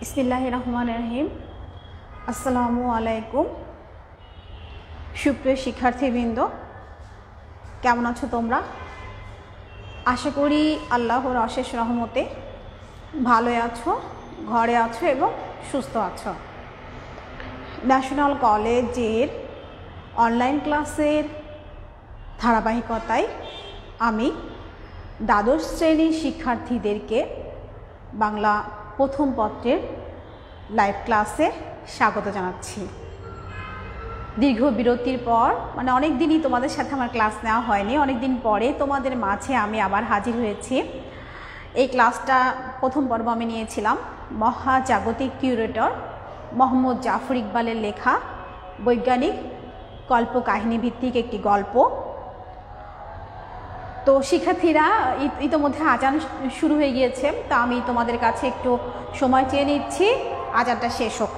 বিসমিল্লাহির রহমানির রহিম। আসসালামু আলাইকুম। সুপ্রিয় শিক্ষার্থীবৃন্দ, কেমন আছো তোমরা? আশা করি আল্লাহর অশেষ রহমতে ভালোই আছো, ঘরে আছো এবং সুস্থ আছো। ন্যাশনাল কলেজের অনলাইন ক্লাসের ধারাবাহিকতায় আমি দ্বাদশ শ্রেণীর শিক্ষার্থীদেরকে বাংলা প্রথম পত্রের লাইভ ক্লাসে স্বাগত জানাচ্ছি। দীর্ঘ বিরতির পর অনেক দিনই তোমাদের সাথে আমার ক্লাস নেওয়া হয়নি, অনেক দিন পরে তোমাদের মাঝে আমি আবার হাজির হয়েছি। এই ক্লাসটা প্রথম পর্ব আমি নিয়েছিলাম মহাজাগতিক কিউরেটর মোহাম্মদ জাফর ইকবালের লেখা বৈজ্ঞানিক কল্পকাহিনী ভিত্তিক একটি গল্প। তো শিক্ষার্থীরা ইতোমধ্যে আজান শুরু হয়ে গিয়েছে, তা আমি তোমাদের কাছে একটু সময় চেয়ে নিচ্ছি আজানটা শেষ হোক।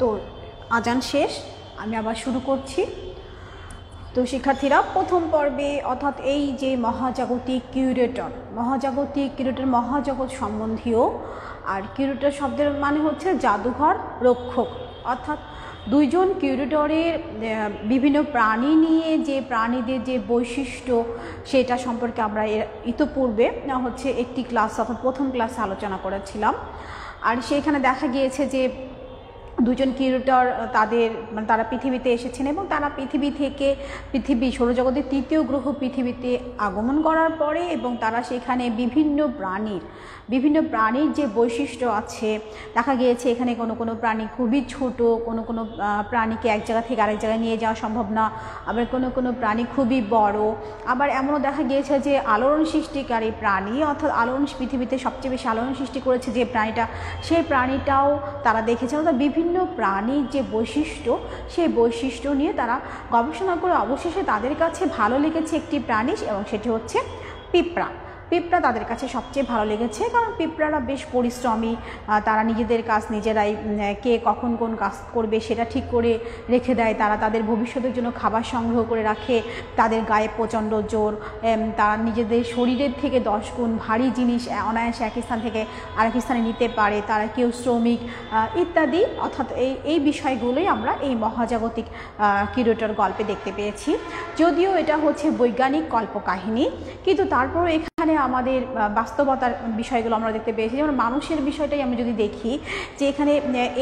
তো আজান শেষ, আমি আবার শুরু করছি। তো শিক্ষার্থীরা, প্রথম পর্বে অর্থাৎ এই যে মহাজাগতিক কিউরেটর মহাজগৎ সম্বন্ধীয়, আর কিউরেটর শব্দের মানে হচ্ছে জাদুঘর রক্ষক, অর্থাৎ দুইজন কিউরেটরের বিভিন্ন প্রাণী নিয়ে যে প্রাণীদের যে বৈশিষ্ট্য সেটা সম্পর্কে আমরা ইতোপূর্বে হচ্ছে একটি ক্লাস অর্থাৎ প্রথম ক্লাসে আলোচনা করেছিলাম। আর সেখানে দেখা গিয়েছে যে দুজন কিউরেটর তারা পৃথিবীতে এসেছেন এবং তারা পৃথিবী সৌরজগতের তৃতীয় গ্রহ পৃথিবীতে আগমন করার পরে এবং তারা সেখানে বিভিন্ন প্রাণীর যে বৈশিষ্ট্য আছে দেখা গিয়েছে এখানে কোনো প্রাণী খুবই ছোট, কোনো প্রাণীকে এক জায়গা থেকে আরেক জায়গায় নিয়ে যাওয়া সম্ভব না, আবার কোনো প্রাণী খুবই বড়, আবার এমনও দেখা গিয়েছে যে আলোড়ন সৃষ্টিকারী প্রাণী অর্থাৎ পৃথিবীতে সবচেয়ে বেশি আলোড়ন সৃষ্টি করেছে যে প্রাণীটা, সেই প্রাণীটাও তারা দেখেছেন। অর্থাৎ বিভিন্ন প্রাণীর যে বৈশিষ্ট্য সেই বৈশিষ্ট্য নিয়ে তারা গবেষণা করে অবশেষে তাদের কাছে ভালো লেগেছে একটি প্রাণী এবং সেটি হচ্ছে পিঁপড়া। তাদের কাছে সবচেয়ে ভালো লেগেছে, কারণ পিঁপড়ারা বেশ পরিশ্রমী, তারা নিজেদের কাজ নিজেরাই কে কখন কোন কাজ করবে সেটা ঠিক করে রেখে দেয়, তারা তাদের ভবিষ্যতের জন্য খাবার সংগ্রহ করে রাখে, তাদের গায়ে প্রচণ্ড জোর, তারা নিজেদের শরীরের থেকে 10 গুণ ভারী জিনিস অনায়াসে এক স্থান থেকে আরেক স্থানে নিতে পারে, তারা কেউ শ্রমিক ইত্যাদি। অর্থাৎ এই বিষয়গুলোই আমরা এই মহাজাগতিক কিউরেটর গল্পে দেখতে পেয়েছি। যদিও এটা হচ্ছে বৈজ্ঞানিক কল্পকাহিনী, কিন্তু তারপর এখানে আমাদের বাস্তবতার বিষয়গুলো আমরা দেখতে পেয়েছি। যেমন মানুষের বিষয়টাই আমি যদি দেখি যে এখানে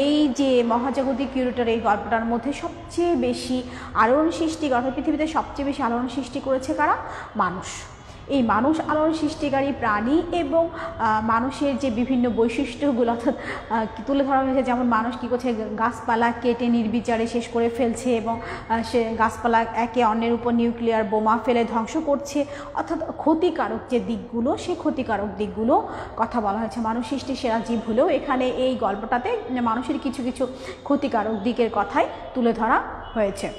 এই যে মহাজাগতিক কিউরেটর এই গল্পটার মধ্যে সবচেয়ে বেশি আলোড়ন সৃষ্টি অর্থাৎ পৃথিবীতে সবচেয়ে বেশি আলোড়ন সৃষ্টি করেছে কারা? মানুষ। এই মানুষ আলোড়ন সৃষ্টিকারী প্রাণী এবং মানুষের যে বিভিন্ন বৈশিষ্ট্যগুলো অর্থাৎ তুলে ধরা হয়েছে, যেমন মানুষ কী করছে, গাছপালা কেটে নির্বিচারে শেষ করে ফেলছে এবং সে গাছপালা একে অন্যের উপর নিউক্লিয়ার বোমা ফেলে ধ্বংস করছে, অর্থাৎ ক্ষতিকারক যে দিকগুলো সেই ক্ষতিকারক দিকগুলো কথা বলা হয়েছে। মানুষ সৃষ্টির সেরা জীব হলেও এখানে এই গল্পটাতে মানুষের কিছু ক্ষতিকারক দিকের কথাই তুলে ধরা হয়েছে।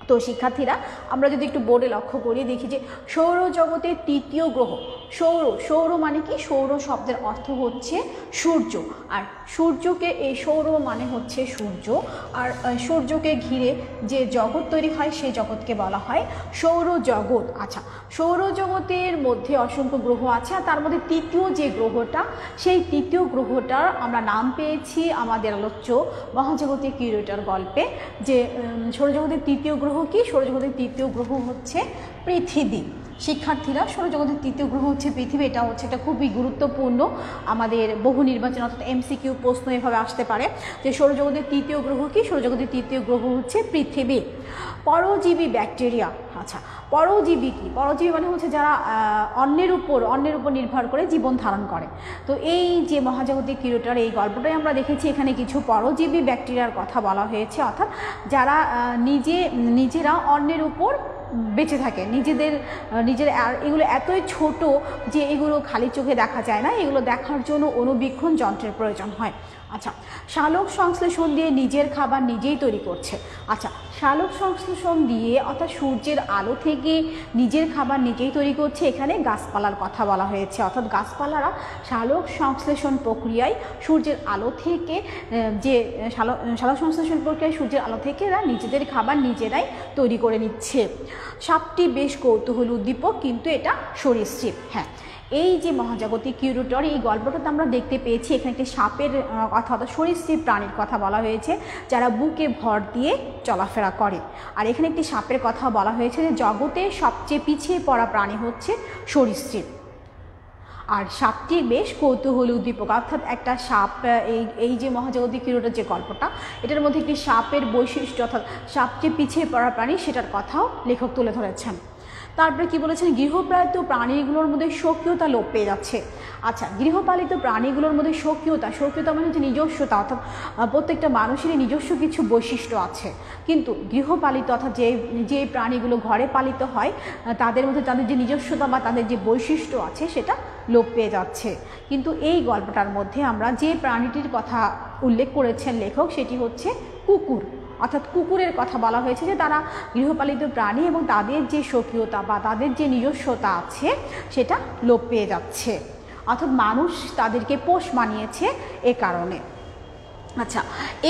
তো শিক্ষার্থীরা, আমরা যদি একটু বোর্ডে লক্ষ্য করি দেখি যে সৌরজগতের তৃতীয় গ্রহ সৌর মানে কি? সৌর শব্দের অর্থ হচ্ছে সূর্য, আর সূর্যকে এই সৌর মানে হচ্ছে সূর্য, আর সূর্যকে ঘিরে যে জগৎ তৈরি হয় সেই জগৎকে বলা হয় সৌরজগৎ। আচ্ছা, সৌরজগতের মধ্যে অসংখ্য গ্রহ আছে, আর তার মধ্যে তৃতীয় যে গ্রহটা, সেই তৃতীয় গ্রহটার আমরা নাম পেয়েছি আমাদের আলোচ্য মহাজাগতিক কিউরেটর গল্পে। যে সৌরজগতের তৃতীয় গ্রহ কি? সৌরজগতের তৃতীয় গ্রহ হচ্ছে পৃথিবী। শিক্ষার্থীরা, সৌরজগতের তৃতীয় গ্রহ হচ্ছে পৃথিবী। এটা হচ্ছে একটা খুবই গুরুত্বপূর্ণ আমাদের বহু নির্বাচন অর্থাৎ এমসিকিউ প্রশ্ন এভাবে আসতে পারে যে সৌরজগতের তৃতীয় গ্রহ কি? সৌরজগতের তৃতীয় গ্রহ হচ্ছে পৃথিবী। পরজীবী ব্যাকটেরিয়া। আচ্ছা, পরজীবী কি? পরজীবী মানে হচ্ছে যারা অন্যের উপর নির্ভর করে জীবন ধারণ করে। তো এই যে মহাজাগতিক কিউরেটর এই গল্পটাই আমরা দেখেছি, এখানে কিছু পরজীবী ব্যাকটেরিয়ার কথা বলা হয়েছে, অর্থাৎ যারা নিজেরা অন্যের উপর বেঁচে থাকে, নিজের আর এগুলো এতই ছোট যে এগুলো খালি চোখে দেখা যায় না, এগুলো দেখার জন্য অণুবীক্ষণ যন্ত্রের প্রয়োজন হয়। আচ্ছা, সালোক সংশ্লেষণ দিয়ে নিজের খাবার নিজেই তৈরি করছে। আচ্ছা, সালোক সংশ্লেষণ দিয়ে অর্থাৎ সূর্যের আলো থেকে নিজের খাবার নিজেই তৈরি করছে, এখানে গাছপালার কথা বলা হয়েছে। অর্থাৎ গাছপালারা সালোক সংশ্লেষণ প্রক্রিয়ায় সূর্যের আলো থেকে যে সালোক সংশ্লেষণ প্রক্রিয়ায় সূর্যের আলো থেকে এরা নিজেদের খাবার নিজেরাই তৈরি করে নিচ্ছে। সাপটি বেশ কৌতূহল উদ্দীপক, কিন্তু এটা সরীসৃপ। হ্যাঁ, এই যে মহাজাগতিক কিউরেটর এই গল্পটাতে আমরা দেখতে পেয়েছি এখানে একটি সাপের কথা অর্থাৎ সরীসৃপ প্রাণীর কথা বলা হয়েছে যারা বুকে ভর দিয়ে চলাফেরা করে। আর এখানে একটি সাপের কথা বলা হয়েছে যে জগতে সবচেয়ে পিছিয়ে পড়া প্রাণী হচ্ছে সরীসৃপ। আর সাপটি বেশ কৌতূহল উদ্দীপক, অর্থাৎ একটা সাপ এই যে মহাজাগতিক কিউরেটর যে গল্পটা, এটার মধ্যে একটি সাপের বৈশিষ্ট্য অর্থাৎ সবচেয়ে পিছিয়ে পড়া প্রাণী সেটার কথাও লেখক তুলে ধরেছেন। তারপরে কি বলেছেন? গৃহপালিত প্রাণীগুলোর মধ্যে স্বকীয়তা লোপ পেয়ে যাচ্ছে। আচ্ছা, গৃহপালিত প্রাণীগুলোর মধ্যে স্বকীয়তা মানে হচ্ছে নিজস্বতা, অর্থাৎ প্রত্যেকটা মানুষেরই নিজস্ব কিছু বৈশিষ্ট্য আছে, কিন্তু গৃহপালিত অর্থাৎ যে প্রাণীগুলো ঘরে পালিত হয় তাদের মধ্যে তাদের যে নিজস্বতা বা তাদের যে বৈশিষ্ট্য আছে সেটা লোপ পেয়ে যাচ্ছে। কিন্তু এই গল্পটার মধ্যে আমরা যে প্রাণীটির কথা উল্লেখ করেছেন লেখক সেটি হচ্ছে কুকুর। অর্থাৎ কুকুরের কথা বলা হয়েছে যে তারা গৃহপালিত প্রাণী এবং তাদের যে স্বকীয়তা বা তাদের যে নিজস্বতা আছে সেটা লোপ পেয়ে যাচ্ছে, অর্থাৎ মানুষ তাদেরকে পোষ মানিয়েছে এ কারণে। আচ্ছা,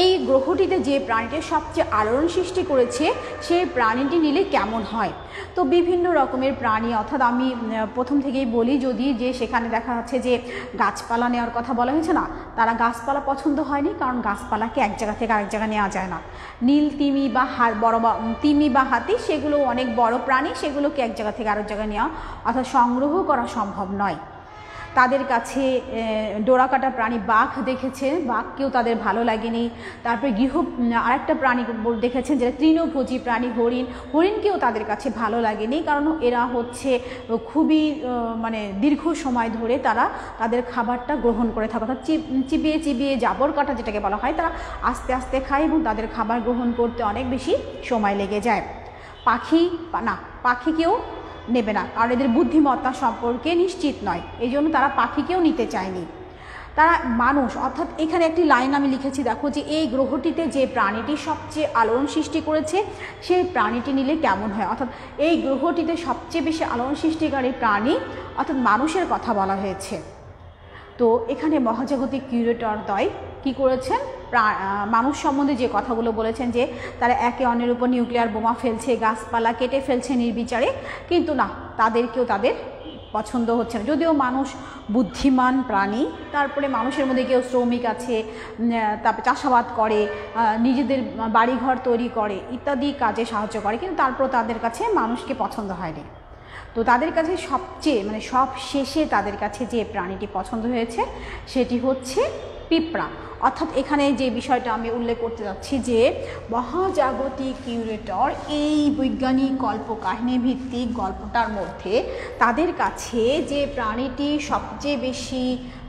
এই গ্রহটিতে যে প্রাণীটি সবচেয়ে আলোড়ন সৃষ্টি করেছে সেই প্রাণীটি নিলে কেমন হয়? তো বিভিন্ন রকমের প্রাণী, অর্থাৎ আমি প্রথম থেকেই বলি যদি যে সেখানে দেখা যাচ্ছে যে গাছপালা নেওয়ার কথা বলা হয়েছে না, তারা গাছপালা পছন্দ হয়নি, কারণ গাছপালাকে এক জায়গা থেকে আরেক জায়গায় নেওয়া যায় না। নীল তিমি বা বড় তিমি বা হাতি সেগুলো অনেক বড় প্রাণী, সেগুলোকে এক জায়গা থেকে আরেক জায়গায় নেওয়া অর্থাৎ সংগ্রহ করা সম্ভব নয়। তাদের কাছে ডোরাকাটা প্রাণী বাঘ দেখেছে, বাঘকেও তাদের ভালো লাগেনি। তারপরে আরেকটা প্রাণী দেখেছেন যেটা তৃণভোজী প্রাণী হরিণকেও তাদের কাছে ভালো লাগেনি, কারণ এরা হচ্ছে খুবই মানে দীর্ঘ সময় ধরে তারা তাদের খাবারটা গ্রহণ করে থাকে, অর্থাৎ চিবিয়ে চিবিয়ে জাবর কাটা যেটাকে বলা হয়, তারা আস্তে আস্তে খায় এবং তাদের খাবার গ্রহণ করতে অনেক বেশি সময় লেগে যায়। পাখিকেও নেবে না, কারণ এদের বুদ্ধিমত্তা সম্পর্কে নিশ্চিত নয়, এই জন্য তারা পাখিকেও নিতে চায়নি। তারা মানুষ, অর্থাৎ এখানে একটি লাইন আমি লিখেছি, দেখো যে এই গ্রহটিতে যে প্রাণীটি সবচেয়ে আলোড়ন সৃষ্টি করেছে সেই প্রাণীটি নিলে কেমন হয়। অর্থাৎ এই গ্রহটিতে সবচেয়ে বেশি আলোড়ন সৃষ্টিকারী প্রাণী অর্থাৎ মানুষের কথা বলা হয়েছে। তো এখানে মহাজাগতিক কিউরেটর দ্বয় কী করেছেন, মানুষ সম্বন্ধে যে কথাগুলো বলেছেন যে তারা একে অন্যের উপর নিউক্লিয়ার বোমা ফেলছে, গাছপালা কেটে ফেলছে নির্বিচারে, কিন্তু না, তাদেরকেও তাদের পছন্দ হচ্ছে না। যদিও মানুষ বুদ্ধিমান প্রাণী, তারপরে মানুষের মধ্যে কেউ শ্রমিক আছে, তারপরে চাষাবাদ করে, নিজেদের বাড়িঘর তৈরি করে, ইত্যাদি কাজে সাহায্য করে, কিন্তু তারপর তাদের কাছে মানুষকে পছন্দ হয়নি। তো তাদের কাছে সবচেয়ে সব শেষে তাদের কাছে যে প্রাণীটি পছন্দ হয়েছে সেটি হচ্ছে পিঁপড়া। অর্থাৎ এখানে যে বিষয়টা আমি উল্লেখ করতে যাচ্ছি যে মহাজাগতিক কিউরেটর এই বৈজ্ঞানিক কল্পকাহিনী ভিত্তিক গল্পটার মধ্যে তাদের কাছে যে প্রাণীটি সবচেয়ে বেশি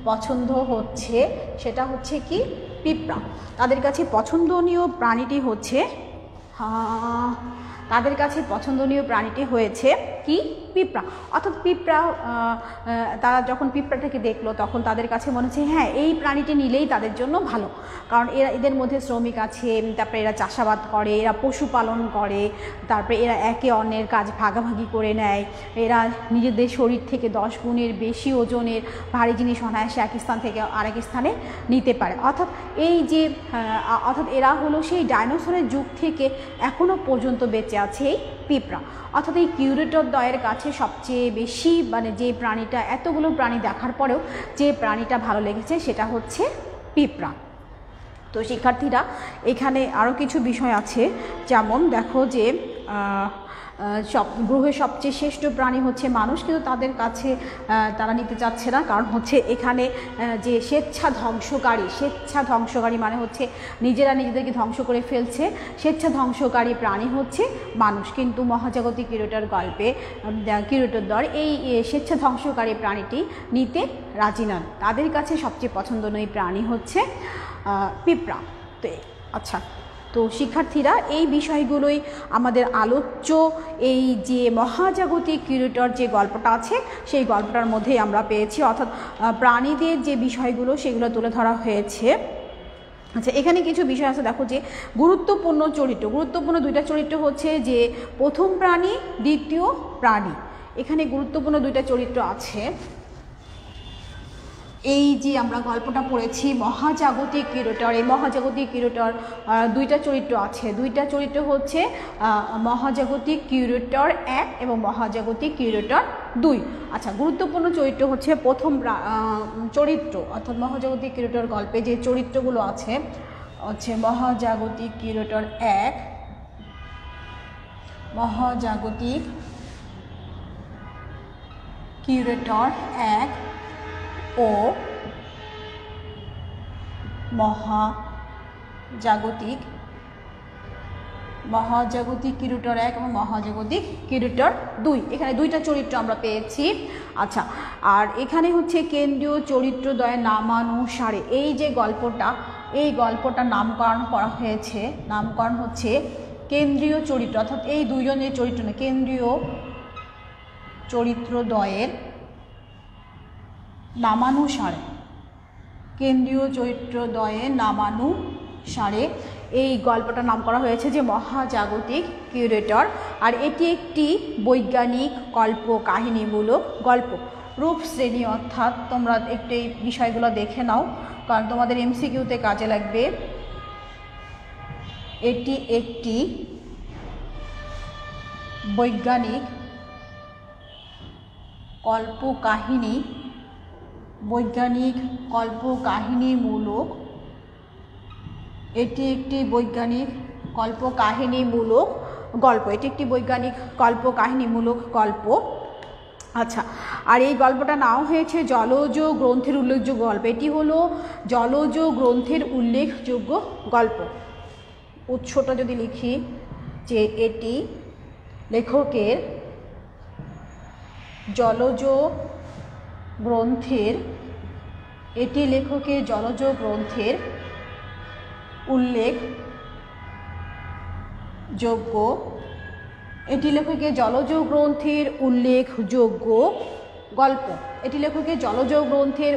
পছন্দ হচ্ছে সেটা হচ্ছে কি, পিঁপড়া। তাদের কাছে পছন্দনীয় প্রাণীটি হচ্ছে হয়েছে কি, পিঁপড়া। অর্থাৎ পিঁপড়া, তারা যখন পিঁপড়াটাকে দেখলো তখন তাদের কাছে মনে হচ্ছে হ্যাঁ এই প্রাণীটি নিলেই তাদের জন্য ভালো, কারণ এদের মধ্যে শ্রমিক আছে, তারপরে এরা চাষাবাদ করে, এরা পশুপালন করে, তারপরে এরা একে অন্যের কাজ ভাগাভাগি করে নেয়, এরা নিজেদের শরীর থেকে 10 গুণের বেশি ওজনের ভারী জিনিস অনায়াসে এক স্থান থেকে আরেক স্থানে নিতে পারে। অর্থাৎ এরা হলো সেই ডাইনোসরের যুগ থেকে এখনও পর্যন্ত বেঁচে আছে এই পিঁপড়া। অর্থাৎ এই কিউরেটর দ্বয়ের কাছে সবচেয়ে বেশি যে প্রাণীটা, এতগুলো প্রাণী দেখার পরেও যে প্রাণীটা ভালো লেগেছে সেটা হচ্ছে পিঁপড়া। তো শিক্ষার্থীরা, এখানে আরও কিছু বিষয় আছে, যেমন দেখো যে গ্রহের সবচেয়ে শ্রেষ্ঠ প্রাণী হচ্ছে মানুষ, কিন্তু তাদের কাছে তারা নিতে চাচ্ছে না, কারণ হচ্ছে এখানে যে স্বেচ্ছা ধ্বংসকারী মানে হচ্ছে নিজেরা নিজেদেরকে ধ্বংস করে ফেলছে, স্বেচ্ছা ধ্বংসকারী প্রাণী হচ্ছে মানুষ। কিন্তু মহাজাগতিক কিউরেটর গল্পে কিউরেটর দ্বয় এই স্বেচ্ছা ধ্বংসকারী প্রাণীটি নিতে রাজি নন, তাদের কাছে সবচেয়ে পছন্দনীয় প্রাণী হচ্ছে পিঁপড়া। তো আচ্ছা, তো শিক্ষার্থীরা, এই বিষয়গুলোই আমাদের আলোচ্য এই যে মহাজাগতিক কিউরেটর যে গল্পটা আছে সেই গল্পটার মধ্যেই আমরা পেয়েছি, অর্থাৎ প্রাণীদের যে বিষয়গুলো সেগুলো তুলে ধরা হয়েছে। আচ্ছা, এখানে কিছু বিষয় আছে, দেখো যে গুরুত্বপূর্ণ 2টা চরিত্র হচ্ছে যে প্রথম প্রাণী, দ্বিতীয় প্রাণী। এখানে গুরুত্বপূর্ণ 2টা চরিত্র আছে। এই যে আমরা গল্পটা পড়েছি মহাজাগতিক কিউরেটর, এই মহাজাগতিক কিউরেটর 2টা চরিত্র আছে। 2টা চরিত্র হচ্ছে মহাজাগতিক কিউরেটর 1 এবং মহাজাগতিক কিউরেটর 2। আচ্ছা, গুরুত্বপূর্ণ চরিত্র হচ্ছে প্রথম চরিত্র, অর্থাৎ মহাজাগতিক কিউরেটর গল্পে যে চরিত্রগুলো আছে হচ্ছে মহাজাগতিক কিউরেটর 1, মহাজাগতিক কিউরেটর 1 ও মহাজাগতিক কিউরেটর 1 এবং মহাজাগতিক কিউরেটর 2। এখানে 2টা চরিত্র আমরা পেয়েছি। আচ্ছা, আর এখানে হচ্ছে কেন্দ্রীয় চরিত্র দ্বয়ের নামানুসারে এই যে গল্পটা নামকরণ করা হয়েছে, নামকরণ হচ্ছে কেন্দ্রীয় চরিত্র, অর্থাৎ এই 2জন যে চরিত্র না, কেন্দ্রীয় চরিত্র দ্বয়ের নামানুসারে এই গল্পটার নাম করা হয়েছে যে মহাজাগতিক কিউরেটর। আর এটি একটি বৈজ্ঞানিক কাহিনীমূলক গল্প। রূপ শ্রেণী, অর্থাৎ তোমরা একটু এই বিষয়গুলো দেখে নাও, কারণ তোমাদের এমসিকিউতে কাজে লাগবে। এটি একটি বৈজ্ঞানিক কল্পকাহিনী, বৈজ্ঞানিক কল্পকাহিনীমূলক, এটি একটি বৈজ্ঞানিক কল্পকাহিনীমূলক গল্প, এটি একটি বৈজ্ঞানিক কল্পকাহিনীমূলক গল্প। আচ্ছা, আর এই গল্পটা নাও হয়েছে জলজ গ্রন্থের উল্লেখযোগ্য গল্প। এটি হলো জলজ গ্রন্থের উল্লেখযোগ্য গল্প। উৎসটা যদি লিখি যে এটি লেখকের জলজ গ্রন্থের, এটি লেখকের জলজ গ্রন্থের উল্লেখযোগ্য, এটি লেখকের জলজ গ্রন্থের উল্লেখযোগ্য গল্প, এটি লেখকের জলজ গ্রন্থের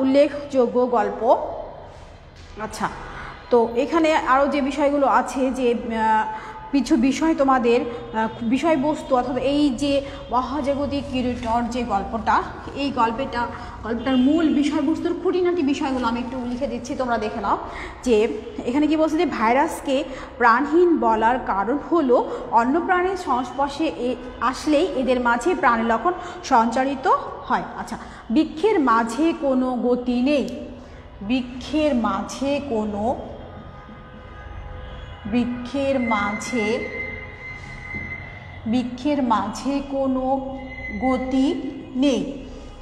উল্লেখযোগ্য গল্প। আচ্ছা, তো এখানে আরও যে বিষয়গুলো আছে, যে কিছু বিষয় তোমাদের বিষয়বস্তু, অর্থাৎ এই যে মহাজাগতিক কিরিটর যে গল্পটা, এই গল্পটার মূল বিষয়বস্তুর খুঁটিনাটি বিষয়গুলো আমি একটু লিখে দিচ্ছি, তোমরা দেখে নাও। যে এখানে কি বলছে, যে ভাইরাসকে প্রাণহীন বলার কারণ হলো অন্য প্রাণীর সংস্পর্শে আসলেই এদের মাঝে প্রাণের লক্ষণ সঞ্চারিত হয়। আচ্ছা, বৃক্ষের মাঝে কোনো গতি নেই, বৃক্ষের মাঝে কোনো গতি নেই।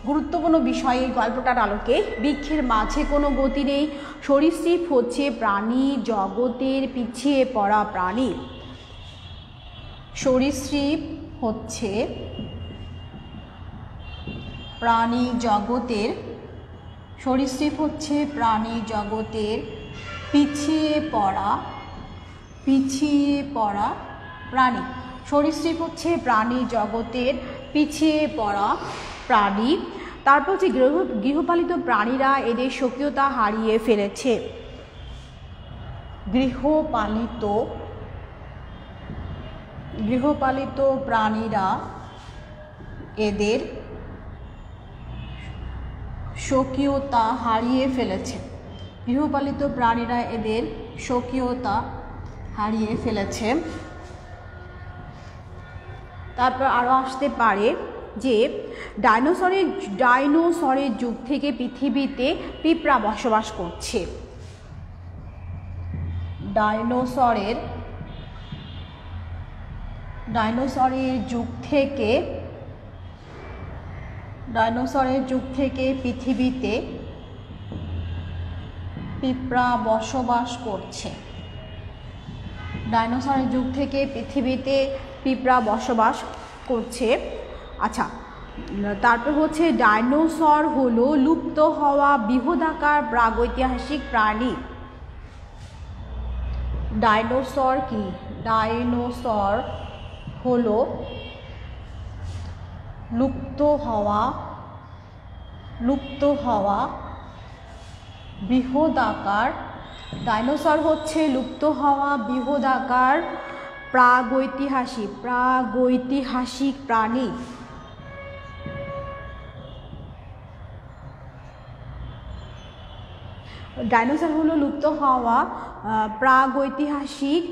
গুরুত্বপূর্ণ বিষয় এই গল্পটার আলোকে, বৃক্ষের মাঝে কোনো গতি নেই। সরীসৃপ হচ্ছে প্রাণী জগতের পিছিয়ে পড়া প্রাণী, সরীসৃপ হচ্ছে প্রাণী জগতের পিছিয়ে পড়া প্রাণী, সরীসৃপ হচ্ছে প্রাণী জগতের পিছিয়ে পড়া প্রাণী। তারপর হচ্ছে গৃহপালিত প্রাণীরা এদের স্বকীয়তা হারিয়ে ফেলেছে, গৃহপালিত প্রাণীরা এদের স্বকীয়তা হারিয়ে ফেলেছে, গৃহপালিত প্রাণীরা এদের স্বকীয়তা হারিয়ে ফেলেছে। তারপর আরও আসতে পারে যে ডাইনোসরের যুগ থেকে পৃথিবীতে পিঁপড়া বসবাস করছে, ডাইনোসরের যুগ থেকে পৃথিবীতে পিঁপড়া বসবাস করছে, ডাইনোসরের যুগ থেকে পৃথিবীতে পিঁপড়া বসবাস করছে। আচ্ছা, তারপর হচ্ছে ডাইনোসর হলো লুপ্ত হওয়া বৃহদাকার প্রাগৈতিহাসিক প্রাণী। ডাইনোসর কি? ডাইনোসর হলো লুপ্ত হওয়া বৃহদাকার, ডাইনোসর হচ্ছে লুপ্ত হওয়া বৃহদাকার প্রাগৈতিহাসিক প্রাণী। ডাইনোসর হলো লুপ্ত হওয়া প্রাগৈতিহাসিক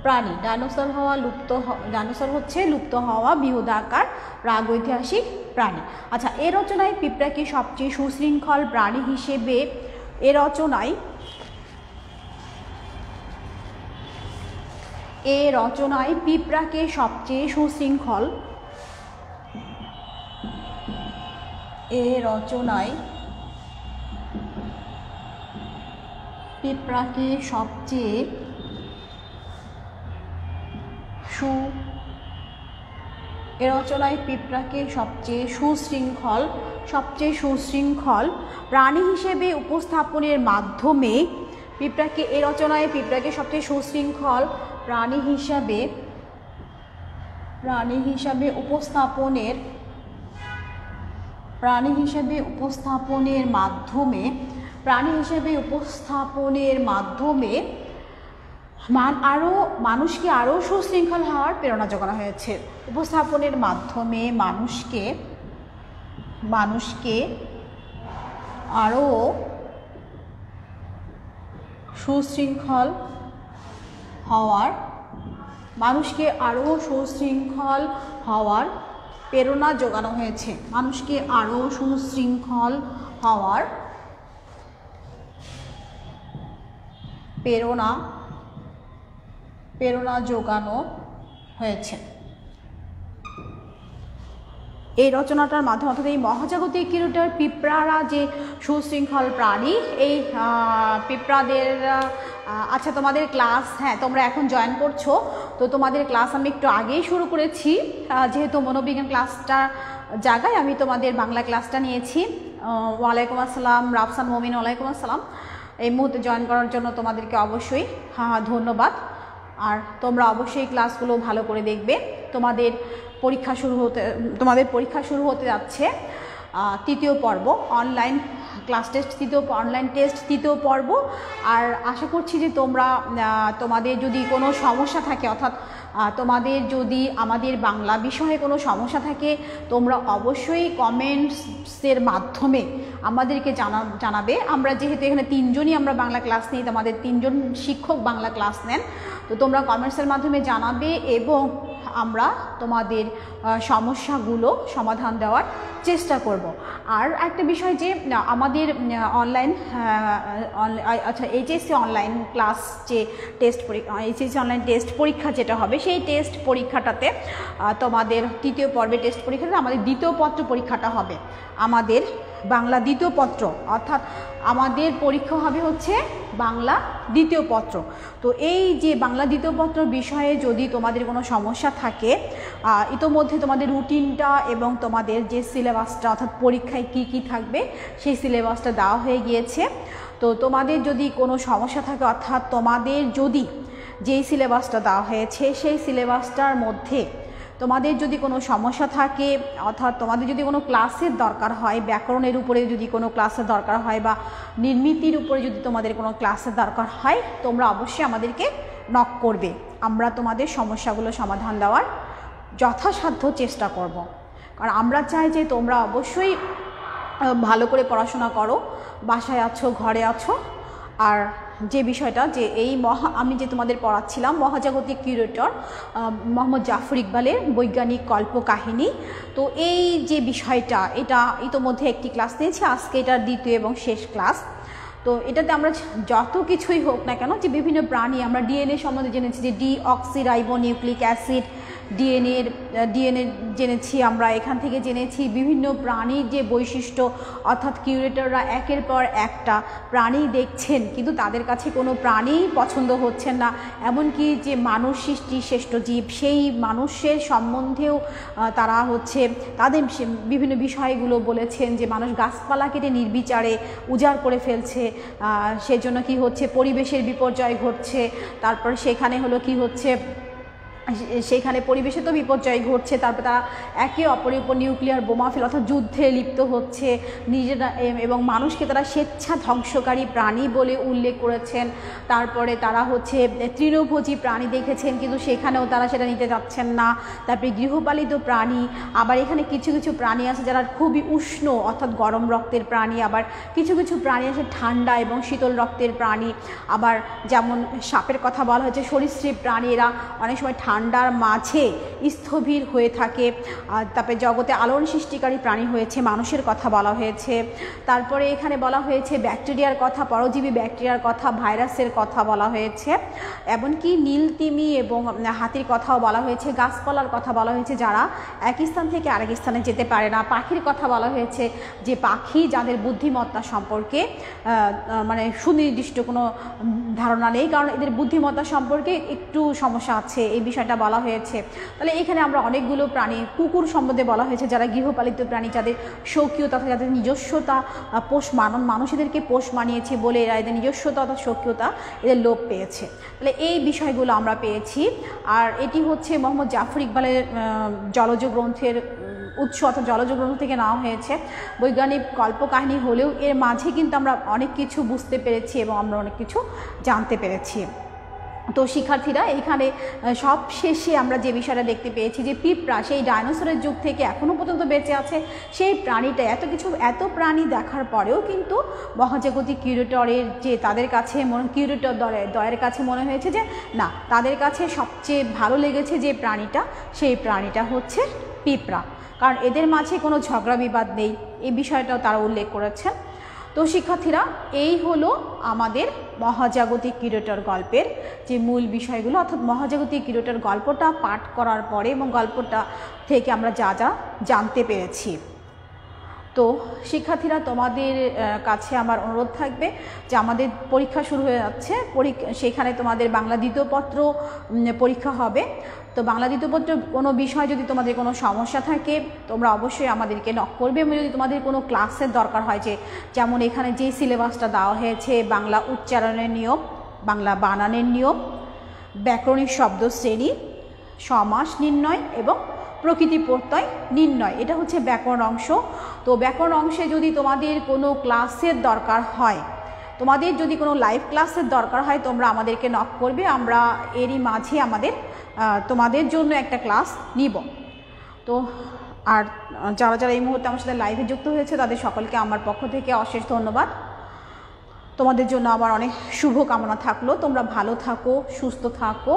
প্রাণী। ডাইনোসর হচ্ছে লুপ্ত হওয়া বৃহদাকার প্রাগৈতিহাসিক প্রাণী। আচ্ছা, এ রচনায় পিঁপড়াকে সবচেয়ে সুশৃঙ্খল প্রাণী হিসেবে এ রচনায় পিঁপড়াকে সবচেয়ে সুশৃঙ্খল প্রাণী হিসেবে উপস্থাপনের মাধ্যমে পিঁপড়াকে সবচেয়ে সুশৃঙ্খল প্রাণী হিসাবে উপস্থাপনের মাধ্যমে মানুষকে আরও সুশৃঙ্খল হওয়ার প্রেরণা যোগানো হয়েছে। উপস্থাপনের মাধ্যমে মানুষকে আরও সুশৃঙ্খল হওয়ার প্রেরণা যোগানো হয়েছে। মানুষকে আরও সুশৃঙ্খল হওয়ার প্রেরণা যোগানো হয়েছে। এই রচনাটার মাধ্যমে অর্থাৎ এই মহাজাগতিক কিউরেটর পিঁপড়ারা যে সুশৃঙ্খল প্রাণী, এই পিঁপড়াদের আচ্ছা তোমাদের ক্লাস, হ্যাঁ তোমরা এখন জয়েন করছো, তো তোমাদের ক্লাস আমি একটু আগেই শুরু করেছি, যেহেতু মনোবিজ্ঞান ক্লাসটার জায়গায় আমি তোমাদের বাংলা ক্লাসটা নিয়েছি। ওয়ালাইকুম আসসালাম রাফসান মমিন, ওয়ালাইকুম আসসালাম। এই মুহূর্তে জয়েন করার জন্য তোমাদেরকে অবশ্যই ধন্যবাদ। আর তোমরা অবশ্যই ক্লাসগুলো ভালো করে দেখবে। তোমাদের পরীক্ষা শুরু হতে যাচ্ছে তৃতীয় পর্ব, online class test online test তৃতীয় পর্ব। আর আশা করছি যে তোমাদের যদি কোনো সমস্যা থাকে, অর্থাৎ তোমাদের যদি আমাদের বাংলা বিষয়ে কোনো সমস্যা থাকে, তোমরা অবশ্যই কমেন্টসের মাধ্যমে আমাদেরকে জানাবে। আমরা যেহেতু এখানে 3 জনই আমরা বাংলা ক্লাস নিই, তোমাদের 3 জন শিক্ষক বাংলা ক্লাস নেন, তো তোমরা কমেন্টসের মাধ্যমে জানাবে এবং আমরা তোমাদের সমস্যাগুলো সমাধান দেওয়ার চেষ্টা করব। আর একটা বিষয় যে আমাদের এইচএসসি অনলাইন ক্লাস যে এইচএসসি অনলাইন টেস্ট পরীক্ষা যেটা হবে, সেই টেস্ট পরীক্ষাটাতে তোমাদের তৃতীয় পর্বে টেস্ট পরীক্ষাতে আমাদের দ্বিতীয় পত্র পরীক্ষাটা হবে, আমাদের বাংলা দ্বিতীয় পত্র, অর্থাৎ আমাদের পরীক্ষা হবে হচ্ছে বাংলা দ্বিতীয় পত্র। তো এই যে বাংলা দ্বিতীয় পত্র বিষয়ে যদি তোমাদের কোনো সমস্যা থাকে, ইতোমধ্যে তোমাদের রুটিনটা এবং তোমাদের যে সিলেবাসটা, অর্থাৎ পরীক্ষায় কি থাকবে সেই সিলেবাসটা দেওয়া হয়ে গিয়েছে। তো তোমাদের যদি কোনো সমস্যা থাকে, অর্থাৎ তোমাদের যদি যেই সিলেবাসটা দেওয়া হয়েছে সেই সিলেবাসটার মধ্যে তোমাদের যদি কোনো সমস্যা থাকে, অর্থাৎ তোমাদের যদি কোনো ক্লাসের দরকার হয়, ব্যাকরণের উপরে যদি কোনো ক্লাসের দরকার হয় বা নির্মিতির উপরে যদি তোমাদের কোনো ক্লাসের দরকার হয়, তোমরা অবশ্যই আমাদেরকে নক করবে। আমরা তোমাদের সমস্যাগুলো সমাধান দেওয়ার যথাসাধ্য চেষ্টা করব। কারণ আমরা চাই যে তোমরা অবশ্যই ভালো করে পড়াশোনা করো, বাসায় আছো, ঘরে আছো। আর যে বিষয়টা যে আমি যে তোমাদের পড়াচ্ছিলাম মহাজাগতিক কিউরেটর মোহাম্মদ জাফর ইকবালের বৈজ্ঞানিক কল্পকাহিনী, তো এই যে বিষয়টা, এটা ইতোমধ্যে একটি ক্লাস নিয়েছি, আজকে এটার দ্বিতীয় এবং শেষ ক্লাস। তো এটাতে আমরা যত কিছুই হোক না কেন, যে বিভিন্ন প্রাণী, আমরা ডিএনএ সম্বন্ধে জেনেছি যে ডিঅক্সিরাইবোনিউক্লিক অ্যাসিড, ডিএনএ জেনেছি আমরা, এখান থেকে জেনেছি বিভিন্ন প্রাণীর যে বৈশিষ্ট্য, অর্থাৎ কিউরেটররা একের পর একটা প্রাণী দেখছেন কিন্তু তাদের কাছে কোনো প্রাণী পছন্দ হচ্ছেন না, এমনকি যে মানুষ সৃষ্টি শ্রেষ্ঠ জীব সেই মানুষের সম্বন্ধেও তারা তাদের বিভিন্ন বিষয়গুলো বলেছেন যে মানুষ গাছপালা কেটে নির্বিচারে উজাড় করে ফেলছে, সেজন্য কি হচ্ছে, পরিবেশের বিপর্যয় ঘটছে। তারপর সেখানে সেখানে পরিবেশে তো বিপর্যয় ঘটছে, তারপর তারা একে অপরের উপর নিউক্লিয়ার বোমা ফেলে অর্থাৎ যুদ্ধে লিপ্ত হচ্ছে নিজেরা, এবং মানুষকে তারা স্বেচ্ছা ধ্বংসকারী প্রাণী বলে উল্লেখ করেছেন। তারপরে তারা তৃণভোজী প্রাণী দেখেছেন কিন্তু সেখানেও তারা সেটা নিতে যাচ্ছেন না। তারপরে গৃহপালিত প্রাণী, আবার এখানে কিছু কিছু প্রাণী আছে যারা খুবই উষ্ণ অর্থাৎ গরম রক্তের প্রাণী, আবার কিছু কিছু প্রাণী আছে ঠান্ডা এবং শীতল রক্তের প্রাণী। আবার যেমন সাপের কথা বলা হয়েছে, সরীসৃপ প্রাণী, এরা অনেক সময় ঠান্ডার মাঝে স্থবির হয়ে থাকে। তারপরে জগতে আলোড়ন সৃষ্টিকারী প্রাণী হয়েছে, মানুষের কথা বলা হয়েছে। তারপরে এখানে বলা হয়েছে ব্যাকটেরিয়ার কথা, পরজীবী ব্যাকটেরিয়ার কথা, ভাইরাসের কথা বলা হয়েছে, এমনকি নীলতিমি এবং হাতির কথাও বলা হয়েছে, গাছপালার কথা বলা হয়েছে যারা এক স্থান থেকে আরেক স্থানে যেতে পারে না, পাখির কথা বলা হয়েছে যে পাখি যাদের বুদ্ধিমত্তা সম্পর্কে সুনির্দিষ্ট কোনো ধারণা নেই, কারণ এদের বুদ্ধিমত্তা সম্পর্কে একটু সমস্যা আছে, এই বিষয়টা বলা হয়েছে। তাহলে এখানে আমরা অনেকগুলো প্রাণী, কুকুর সম্বন্ধে বলা হয়েছে যারা গৃহপালিত প্রাণী, যাদের স্বকীয়তা, যাদের নিজস্বতা, মানুষ এদেরকে পোষ মানিয়েছে বলে এরা এদের নিজস্বতা অর্থাৎ স্বকীয়তা এদের লোপ পেয়েছে। তাহলে এই বিষয়গুলো আমরা পেয়েছি। আর এটি মোহাম্মদ জাফর ইকবালের জলজ গ্রন্থের উৎস, অর্থাৎ জলজ গ্রন্থ থেকে নেওয়া হয়েছে। বৈজ্ঞানিক কল্পকাহিনী হলেও এর মাঝে কিন্তু আমরা অনেক কিছু বুঝতে পেরেছি এবং আমরা অনেক কিছু জানতে পেরেছি। তো শিক্ষার্থীরা এইখানে সব শেষে আমরা যে বিষয়টা দেখতে পেয়েছি যে পিঁপড়া সেই ডাইনোসরের যুগ থেকে এখনও পর্যন্ত বেঁচে আছে। সেই প্রাণীটা এত প্রাণী দেখার পরেও কিন্তু মহাজাগতিক কিউরেটরের যে তাদের কাছে কিউরেটর দয়ের কাছে মনে হয়েছে যে না, তাদের কাছে সবচেয়ে ভালো লেগেছে যে প্রাণীটা, সেই প্রাণীটা হচ্ছে পিঁপড়া, কারণ এদের মাঝে কোনো ঝগড়া বিবাদ নেই, এই বিষয়টাও তারা উল্লেখ করেছেন। তো শিক্ষার্থীরা, এই হলো আমাদের মহাজাগতিক কিউরেটর গল্পের যে মূল বিষয়গুলো, অর্থাৎ মহাজাগতিক কিউরেটর গল্পটা পাঠ করার পরে এবং গল্পটা থেকে আমরা যা যা জানতে পেরেছি। তো শিক্ষার্থীরা, তোমাদের কাছে আমার অনুরোধ থাকবে যে আমাদের পরীক্ষা শুরু হয়ে যাচ্ছে, সেখানে তোমাদের বাংলা দ্বিতীয় পত্র পরীক্ষা হবে। তো বাংলা দ্বিতীয় পত্র কোনো বিষয় যদি তোমাদের কোনো সমস্যা থাকে তোমরা অবশ্যই আমাদেরকে নক করবে, এবং যদি তোমাদের কোনো ক্লাসের দরকার হয়, যেমন এখানে যে সিলেবাসটা দেওয়া হয়েছে, বাংলা উচ্চারণের নিয়ম, বাংলা বানানের নিয়ম, ব্যাকরণিক শব্দ শ্রেণী, সমাস নির্ণয় এবং প্রকৃতি প্রত্যয় নির্ণয়, এটা হচ্ছে ব্যাকরণ অংশ। তো ব্যাকরণ অংশে যদি তোমাদের কোনো ক্লাসের দরকার হয়, তোমাদের যদি কোনো লাইভ ক্লাসের দরকার হয়, তোমরা আমাদেরকে নক করবে, আমরা এরই মাঝে তোমাদের জন্য একটা ক্লাস নিব। তো আর যারা এই মুহূর্তে আমার সাথে লাইভে যুক্ত হয়েছে তাদের সকলকে আমার পক্ষ থেকে অশেষ ধন্যবাদ। তোমাদের জন্য আমার অনেক শুভ কামনা থাকলো। তোমরা ভালো থাকো, সুস্থ থাকো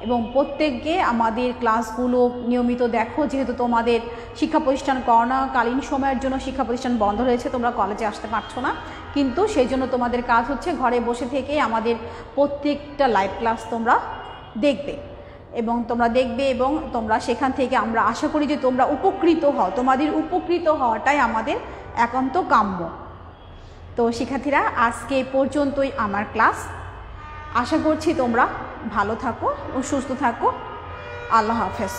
এবং প্রত্যেককে আমাদের ক্লাসগুলো নিয়মিত দেখো। যেহেতু তোমাদের শিক্ষা প্রতিষ্ঠান করোনাকালীন সময়ের জন্য শিক্ষা প্রতিষ্ঠান বন্ধ রয়েছে, তোমরা কলেজে আসতে পারছো না, কিন্তু সেই জন্য তোমাদের কাজ হচ্ছে ঘরে বসে থেকে আমাদের প্রত্যেকটা লাইভ ক্লাস তোমরা দেখবে এবং তোমরা সেখান থেকে আমরা আশা করি যে তোমরা উপকৃত হও। তোমাদের উপকৃত হওয়াটাই আমাদের একান্ত কাম্য। তো শিক্ষার্থীরা, আজকে পর্যন্তই আমার ক্লাস। আশা করছি তোমরা ভালো থাকো ও সুস্থ থাকো। আল্লাহ হাফেজ।